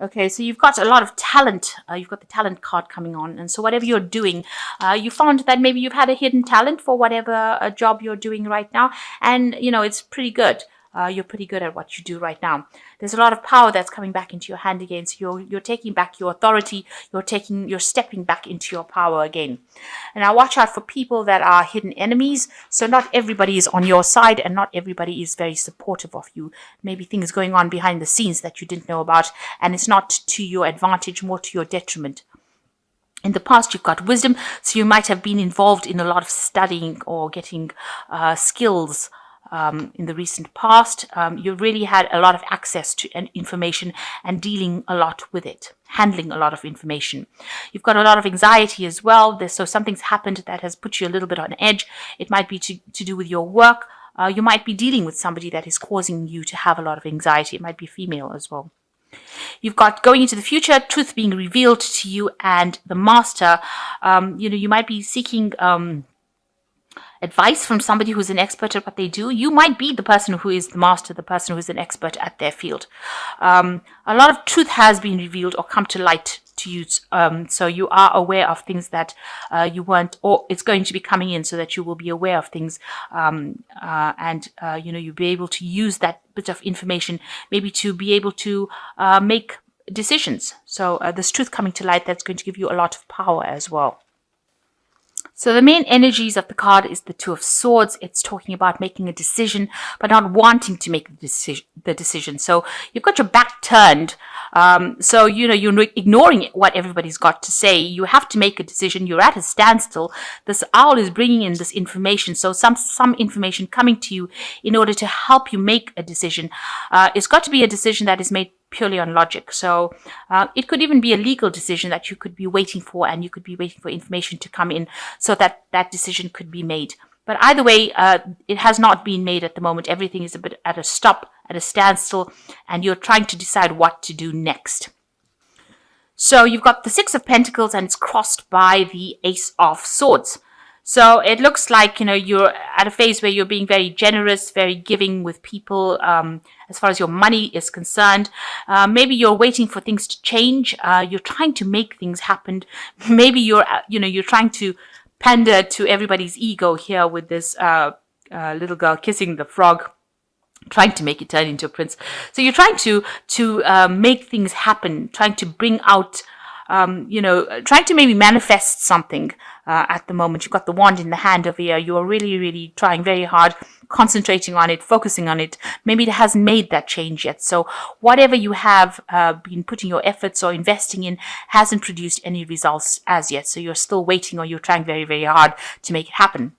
Okay, so you've got a lot of talent. You've got the talent card coming on. And so whatever you're doing, you found that maybe you've had a hidden talent for whatever job you're doing right now. And, it's pretty good. You're pretty good at what you do right now. There's a lot of power that's coming back into your hand again. So you're taking back your authority. You're stepping back into your power again. And now watch out for people that are hidden enemies. So not everybody is on your side and not everybody is very supportive of you. Maybe things going on behind the scenes that you didn't know about, and it's not to your advantage, more to your detriment. In the past, you've got wisdom, so you might have been involved in a lot of studying or getting skills. In the recent past, you really had a lot of access to information and dealing a lot with it, handling a lot of information. You've got a lot of anxiety as well. So something's happened that has put you a little bit on edge. It might be to do with your work. You might be dealing with somebody that is causing you to have a lot of anxiety. It might be female as well. You've got going into the future, truth being revealed to you, and the master. You might be seeking advice from somebody who's an expert at what they do. You might be the person who is the master, the person who is an expert at their field. A lot of truth has been revealed or come to light to you. So you are aware of things that you weren't, or it's going to be coming in, so that you will be aware of things. You'll be able to use that bit of information maybe to be able to make decisions. So there's truth coming to light that's going to give you a lot of power as well. So the main energies of the card is the Two of Swords. It's talking about making a decision, but not wanting to make the decision. So you've got your back turned. So, you're ignoring what everybody's got to say. You have to make a decision. You're at a standstill. This owl is bringing in this information. So some information coming to you in order to help you make a decision. It's got to be a decision that is made purely on logic. So it could even be a legal decision that you could be waiting for, and you could be waiting for information to come in so that that decision could be made. But either way, it has not been made at the moment. Everything is a bit at a stop, at a standstill, and you're trying to decide what to do next. So you've got the Six of Pentacles, and it's crossed by the Ace of Swords. So it looks like, you're at a phase where you're being very generous, very giving with people as far as your money is concerned. Maybe you're waiting for things to change. You're trying to make things happen. Maybe you're trying to pander to everybody's ego here with this little girl kissing the frog, trying to make it turn into a prince. So you're trying to make things happen, trying to bring out, trying to maybe manifest something. At the moment, you've got the wand in the hand over here. You are really, really trying very hard, concentrating on it, focusing on it. Maybe it hasn't made that change yet. So whatever you have been putting your efforts or investing in hasn't produced any results as yet. So you're still waiting, or you're trying very, very hard to make it happen.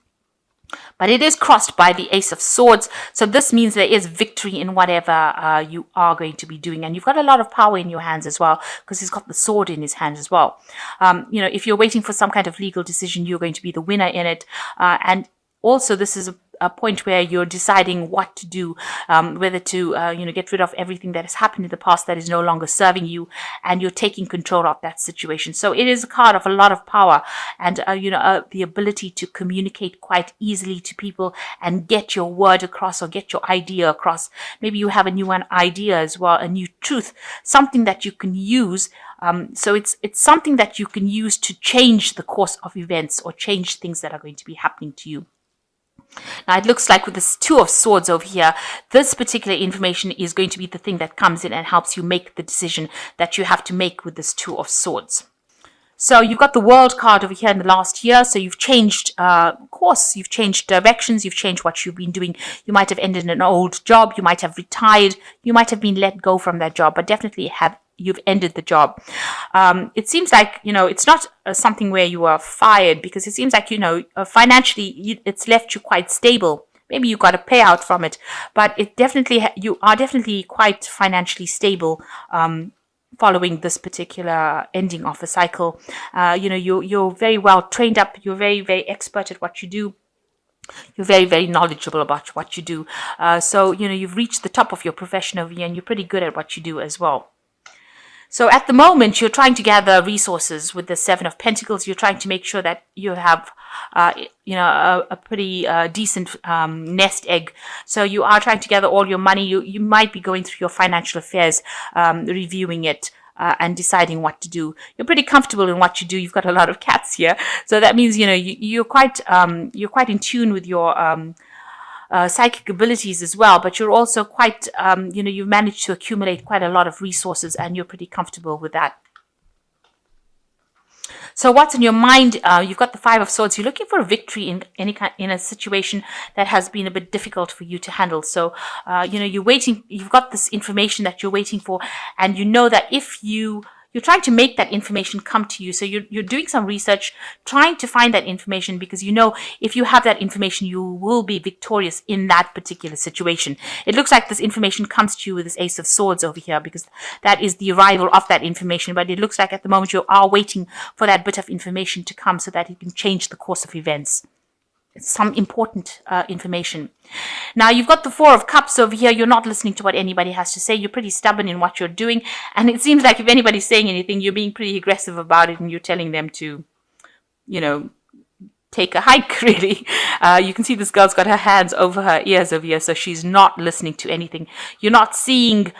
But it is crossed by the Ace of Swords. So this means there is victory in whatever you are going to be doing. And you've got a lot of power in your hands as well, because he's got the sword in his hand as well. If you're waiting for some kind of legal decision, you're going to be the winner in it. And also this is a point where you're deciding what to do, whether to, get rid of everything that has happened in the past that is no longer serving you, and you're taking control of that situation. So it is a card of a lot of power and, the ability to communicate quite easily to people and get your word across or get your idea across. Maybe you have a new idea as well, a new truth, something that you can use. So it's something that you can use to change the course of events or change things that are going to be happening to you. Now, it looks like with this Two of Swords over here, this particular information is going to be the thing that comes in and helps you make the decision that you have to make with this Two of Swords. So you've got the World card over here in the last year. So you've changed course, you've changed directions, you've changed what you've been doing. You might have ended an old job, you might have retired, you might have been let go from that job, but definitely you've ended the job. It seems like, it's not something where you are fired, because it seems like, financially, it's left you quite stable. Maybe you got a payout from it, but you are definitely quite financially stable, following this particular ending of a cycle. You're very well trained up. You're very, very expert at what you do. You're very, very knowledgeable about what you do. So, you've reached the top of your profession over here, and you're pretty good at what you do as well. So at the moment, you're trying to gather resources with the Seven of Pentacles. You're trying to make sure that you have, a pretty decent nest egg. So you are trying to gather all your money. You might be going through your financial affairs, reviewing it. and deciding what to do. You're pretty comfortable in what you do. You've got a lot of cats here, so that means you're quite in tune with your psychic abilities as well. But you're also quite you've managed to accumulate quite a lot of resources, and you're pretty comfortable with that. So what's in your mind? You've got the Five of Swords. You're looking for a victory in a situation that has been a bit difficult for you to handle. So, you're waiting. You've got this information that you're waiting for, and you know that if you're trying to make that information come to you. So you're doing some research, trying to find that information, because you know if you have that information, you will be victorious in that particular situation. It looks like this information comes to you with this Ace of Swords over here, because that is the arrival of that information. But it looks like at the moment you are waiting for that bit of information to come so that it can change the course of events. It's some important information. Now, you've got the Four of Cups over here. You're not listening to what anybody has to say. You're pretty stubborn in what you're doing. And it seems like if anybody's saying anything, you're being pretty aggressive about it, and you're telling them to, take a hike, really. You can see this girl's got her hands over her ears over here, so she's not listening to anything. You're not seeing,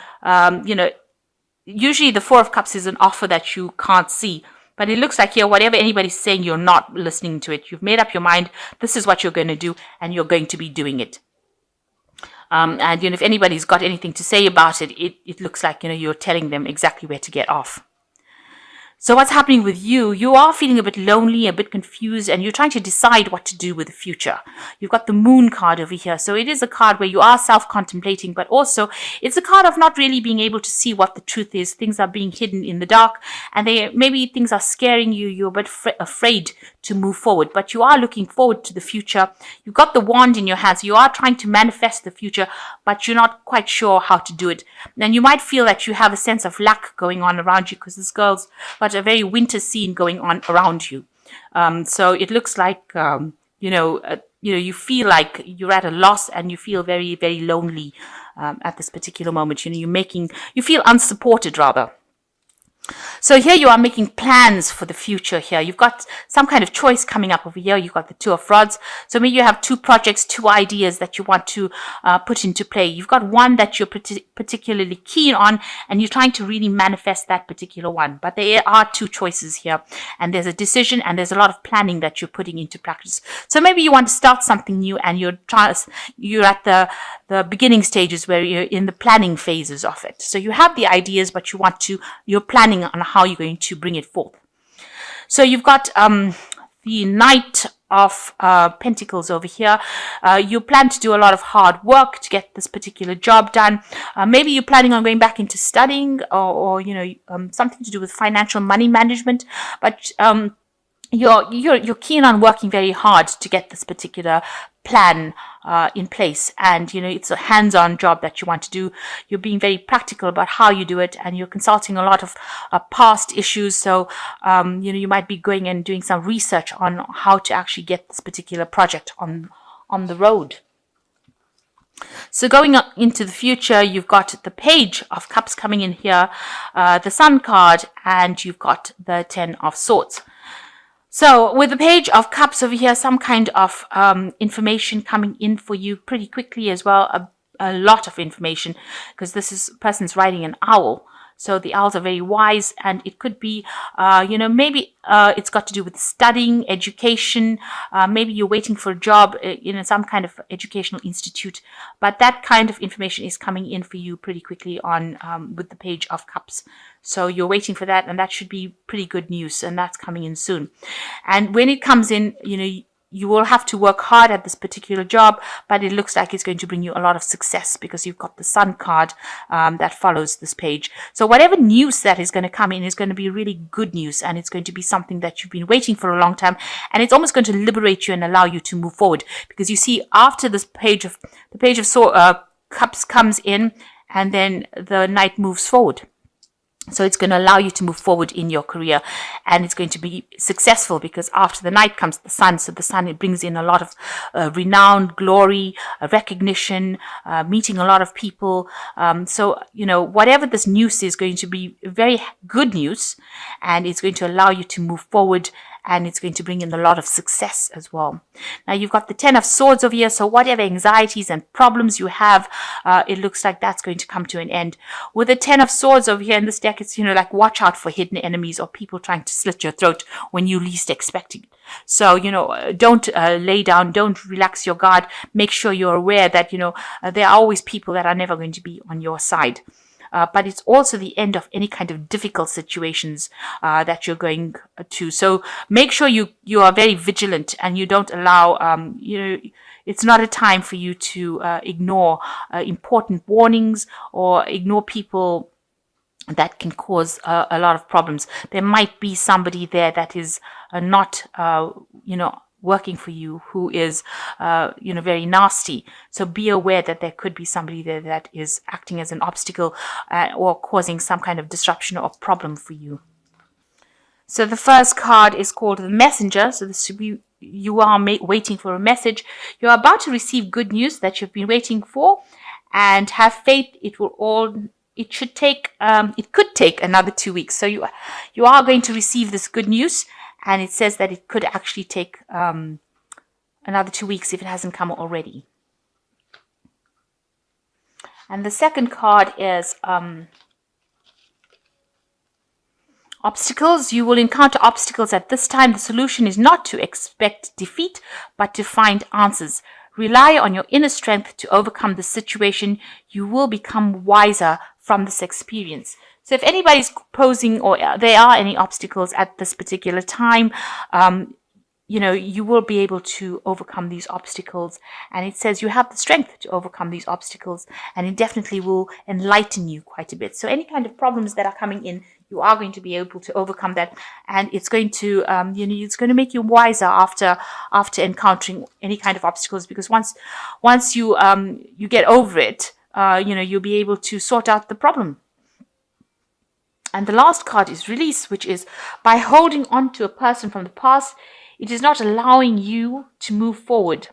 usually the Four of Cups is an offer that you can't see. But it looks like here, whatever anybody's saying, you're not listening to it. You've made up your mind. This is what you're going to do, and you're going to be doing it. And if anybody's got anything to say about it, it looks like you're telling them exactly where to get off. So what's happening with you? You are feeling a bit lonely, a bit confused, and you're trying to decide what to do with the future. You've got the Moon card over here. So it is a card where you are self-contemplating, but also it's a card of not really being able to see what the truth is. Things are being hidden in the dark, and maybe things are scaring you. You're a bit afraid to move forward, but you are looking forward to the future. You've got the wand in your hands. You are trying to manifest the future, but you're not quite sure how to do it. And you might feel that you have a sense of lack going on around you, because this girl's got a very winter scene going on around you. So it looks like, you feel like you're at a loss, and you feel very, very lonely at this particular moment. You feel unsupported, rather. So here you are making plans for the future here. You've got some kind of choice coming up over here. You've got the Two of Rods. So maybe you have two projects, two ideas that you want to put into play. You've got one that you're particularly keen on, and you're trying to really manifest that particular one. But there are two choices here, and there's a decision, and there's a lot of planning that you're putting into practice. So maybe you want to start something new, and you're at the beginning stages where you're in the planning phases of it. So you have the ideas, but you're planning on how you're going to bring it forth. So you've got the Knight of Pentacles over here. You plan to do a lot of hard work to get this particular job done. Maybe you're planning on going back into studying, or something to do with financial money management. But you're keen on working very hard to get this particular plan in place, and it's a hands-on job that you want to do. You're being very practical about how you do it, and you're consulting a lot of past issues. So you might be going and doing some research on how to actually get this particular project on the road. So going into the future, you've got the Page of Cups coming in here, the Sun card, and you've got the Ten of Swords. So with the Page of Cups over here, some kind of information coming in for you pretty quickly as well. A lot of information, because this person's riding an owl. So the owls are very wise, and it could be, maybe it's got to do with studying, education. Maybe you're waiting for a job in some kind of educational institute. But that kind of information is coming in for you pretty quickly on with the Page of Cups. So you're waiting for that, and that should be pretty good news, and that's coming in soon. And when it comes in, you will have to work hard at this particular job, but it looks like it's going to bring you a lot of success, because you've got the Sun card that follows this page. So whatever news that is going to come in is going to be really good news, and it's going to be something that you've been waiting for a long time, and it's almost going to liberate you and allow you to move forward. Because you see, after this Page of Cups comes in, and then the Knight moves forward. So it's going to allow you to move forward in your career, and it's going to be successful, because after the Knight comes the Sun. So the Sun, it brings in a lot of renown, glory, recognition, meeting a lot of people. So whatever this news is going to be very good news, and it's going to allow you to move forward and it's going to bring in a lot of success as well. Now you've got the Ten of Swords over here, so whatever anxieties and problems you have, it looks like that's going to come to an end. With the Ten of Swords over here in this deck, it's, like watch out for hidden enemies or people trying to slit your throat when you least expect it. So, don't lay down, don't relax your guard. Make sure you're aware that, there are always people that are never going to be on your side. But it's also the end of any kind of difficult situations that you're going to. So make sure you are very vigilant and you don't allow, it's not a time for you to ignore important warnings or ignore people that can cause a lot of problems. There might be somebody there that is not, working for you who is, very nasty. So be aware that there could be somebody there that is acting as an obstacle or causing some kind of disruption or problem for you. So the first card is called the Messenger. So this should be, you are waiting for a message. You're about to receive good news that you've been waiting for, and have faith. It could take another 2 weeks. So you are going to receive this good news. And it says that it could actually take another 2 weeks if it hasn't come already. And the second card is obstacles. You will encounter obstacles at this time. The solution is not to expect defeat, but to find answers. Rely on your inner strength to overcome the situation. You will become wiser from this experience. So if anybody's posing or there are any obstacles at this particular time, you will be able to overcome these obstacles. And it says you have the strength to overcome these obstacles, and it definitely will enlighten you quite a bit. So any kind of problems that are coming in, you are going to be able to overcome that, and it's going to, it's going to make you wiser after encountering any kind of obstacles. Because once you get over it, you'll be able to sort out the problem. And the last card is Release, which is by holding on to a person from the past, it is not allowing you to move forward.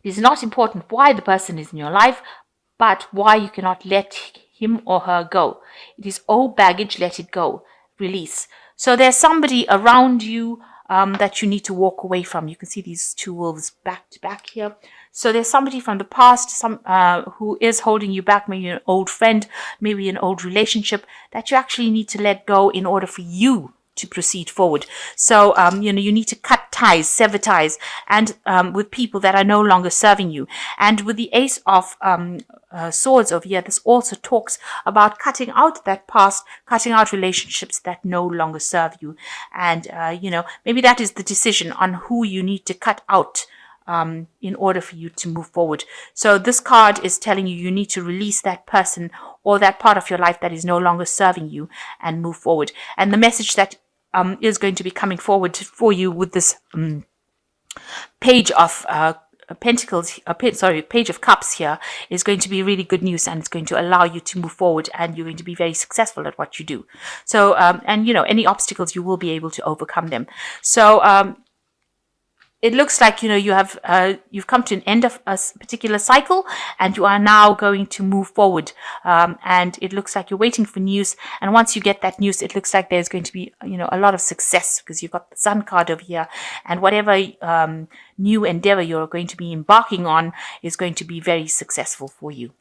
It is not important why the person is in your life, but why you cannot let him or her go. It is old baggage, let it go. Release. So there's somebody around you that you need to walk away from. You can see these two wolves back to back here. So there's somebody from the past, who is holding you back, maybe an old friend, maybe an old relationship that you actually need to let go in order for you to proceed forward. So, you need to cut ties, sever ties, and with people that are no longer serving you. And with the Ace of Swords over here, this also talks about cutting out that past, cutting out relationships that no longer serve you. And, maybe that is the decision on who you need to cut out in order for you to move forward. So this card is telling you need to release that person or that part of your life that is no longer serving you and move forward. And the message that is going to be coming forward for you with this Page of Pentacles, Page of Cups here is going to be really good news, and it's going to allow you to move forward, and you're going to be very successful at what you do. So, any obstacles, you will be able to overcome them. So, it looks like, you've come to an end of a particular cycle, and you are now going to move forward. And it looks like you're waiting for news. And once you get that news, it looks like there's going to be, a lot of success, because you've got the Sun card over here, and whatever new endeavor you're going to be embarking on is going to be very successful for you.